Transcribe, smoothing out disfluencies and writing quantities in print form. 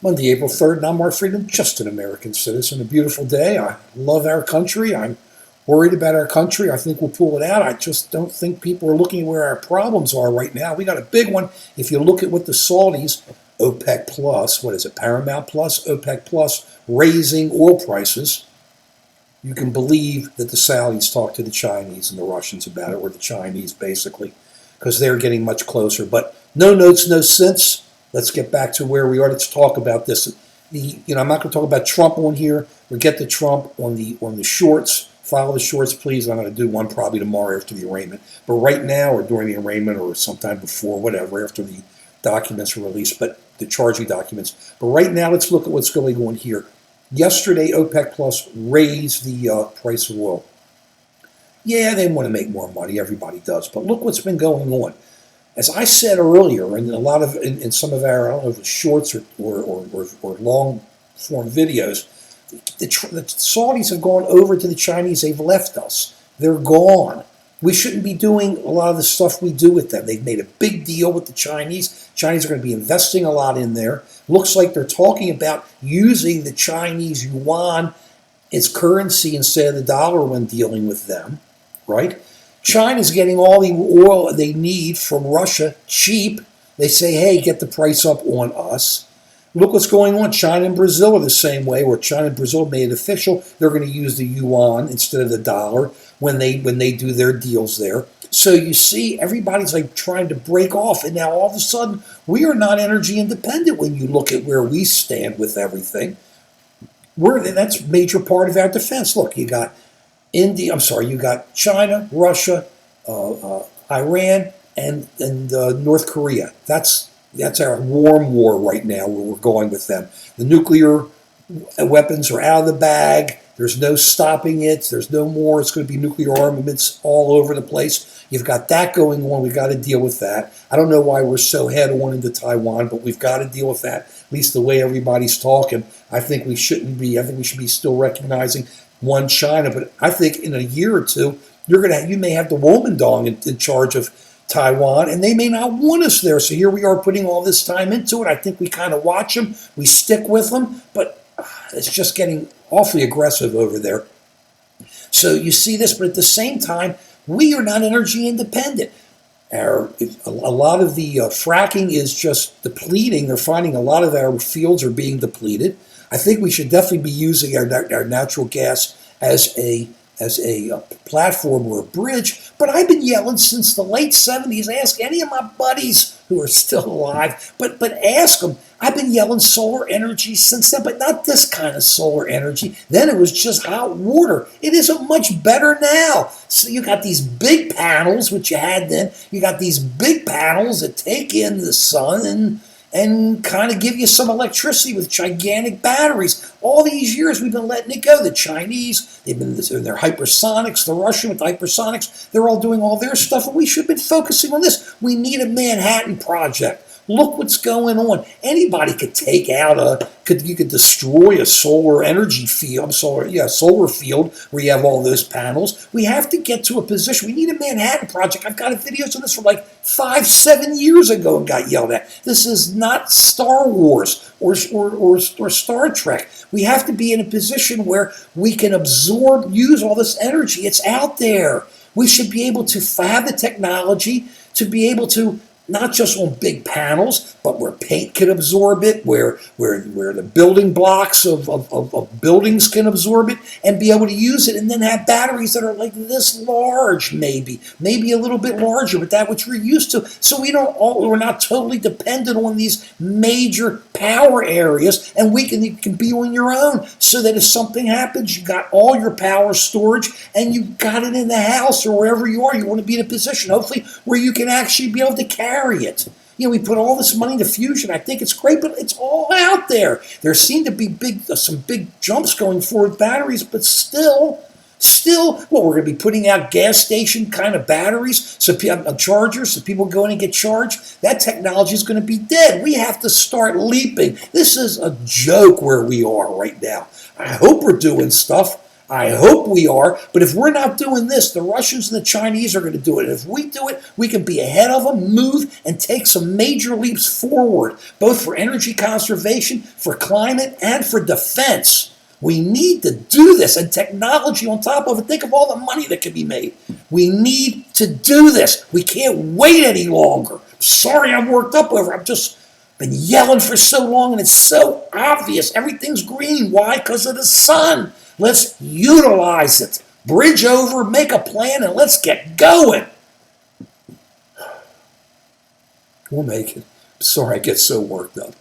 Monday, April 3rd, and I'm Mark Friedman, just an American citizen. A beautiful day. I love our country. I'm worried about our country. I think we'll pull it out. I just don't think people are looking at where our problems are right now. We got a big one. If you look at what the Saudis, OPEC Plus, what is it, Paramount Plus, OPEC Plus, raising oil prices, you can believe that the Saudis talk to the Chinese and the Russians about it, or the Chinese basically, because they're getting much closer. But no notes, no sense. Let's get back to where we are. Let's talk about this. I'm not going to talk about Trump on here. We'll get to Trump on the shorts. Follow the shorts, please. I'm going to do one probably tomorrow after the arraignment. But right now, or during the arraignment, or sometime before, whatever, after the documents are released, but the charging documents. But right now, let's look at what's going on here. Yesterday, OPEC Plus raised the price of oil. Yeah, they want to make more money. Everybody does. But look what's been going on. As I said earlier, in a lot of in some of our, I don't know if it's shorts or long form videos, the Saudis have gone over to the Chinese. They've left us. They're gone. We shouldn't be doing a lot of the stuff we do with them. They've made a big deal with the Chinese. Chinese are going to be investing a lot in there. Looks like they're talking about using the Chinese yuan as currency instead of the dollar when dealing with them, right? China's getting all the oil they need from Russia cheap. They say, hey, get the price up on us. Look what's going on. China and Brazil are the same way, where China and Brazil made it official. They're going to use the yuan instead of the dollar when they do their deals there. So you see, everybody's like trying to break off. And now all of a sudden, we are not energy independent when you look at where we stand with everything. That's a major part of our defense. Look, you got you got China, Russia, Iran, and North Korea. That's our warm war right now, where we're going with them. The nuclear weapons are out of the bag. There's no stopping it. There's no more. It's going to be nuclear armaments all over the place. You've got that going on. We've got to deal with that. I don't know why we're so head on into Taiwan, but we've got to deal with that, at least the way everybody's talking. I think we shouldn't be. I think we should be still recognizing one China. But I think in a year or two, you may have the Kuomintang in charge of Taiwan, and they may not want us there. So here we are putting all this time into it. I think we kind of watch them. We stick with them, but it's just getting awfully aggressive over there. So you see this, but at the same time, we are not energy independent. A lot of the fracking is just depleting. They're finding a lot of our fields are being depleted. I think we should definitely be using our natural gas as a platform or a bridge. But I've been yelling since the late 70s. Ask any of my buddies who are still alive, but ask them. I've been yelling solar energy since then, but not this kind of solar energy. Then it was just hot water. It isn't much better now. So you got these big panels, which you had then. You got these big panels that take in the sun and kind of give you some electricity with gigantic batteries. All these years we've been letting it go. The Chinese, they've been in their hypersonics, the Russian with hypersonics, they're all doing all their stuff, and we should have been focusing on this. We need a Manhattan Project. Look what's going on. Anybody could take out you could destroy a solar energy field, solar field where you have all those panels. We have to get to a position. We need a Manhattan Project. I've got videos of this from like 5-7 years ago and got yelled at. This is not Star Wars or Star Trek. We have to be in a position where we can use all this energy. It's out there. We should be able to have the technology to be able to, not just on big panels, but where paint can absorb it, where the building blocks of buildings can absorb it, and be able to use it, and then have batteries that are like this large, maybe a little bit larger, but that which we're used to. So we're not totally dependent on these major power areas, and you can be on your own, so that if something happens, you got all your power storage, and you got it in the house or wherever you are. You want to be in a position, hopefully, where you can actually be able to carry it. We put all this money into fusion. I think it's great, but it's all out there. There seem to be some big jumps going forward with batteries, but still, we're going to be putting out gas station kind of batteries, chargers, so people go in and get charged. That technology is going to be dead. We have to start leaping. This is a joke where we are right now. I hope we're doing stuff. I hope we are, but if we're not doing this, the Russians and the Chinese are going to do it. If we do it, we can be ahead of them, move, and take some major leaps forward, both for energy conservation, for climate, and for defense. We need to do this, and technology on top of it. Think of all the money that can be made. We need to do this. We can't wait any longer. Sorry I'm worked up over it. I've just been yelling for so long, and it's so obvious. Everything's green. Why? Because of the sun. Let's utilize it. Bridge over, make a plan, and let's get going. We'll make it. Sorry I get so worked up.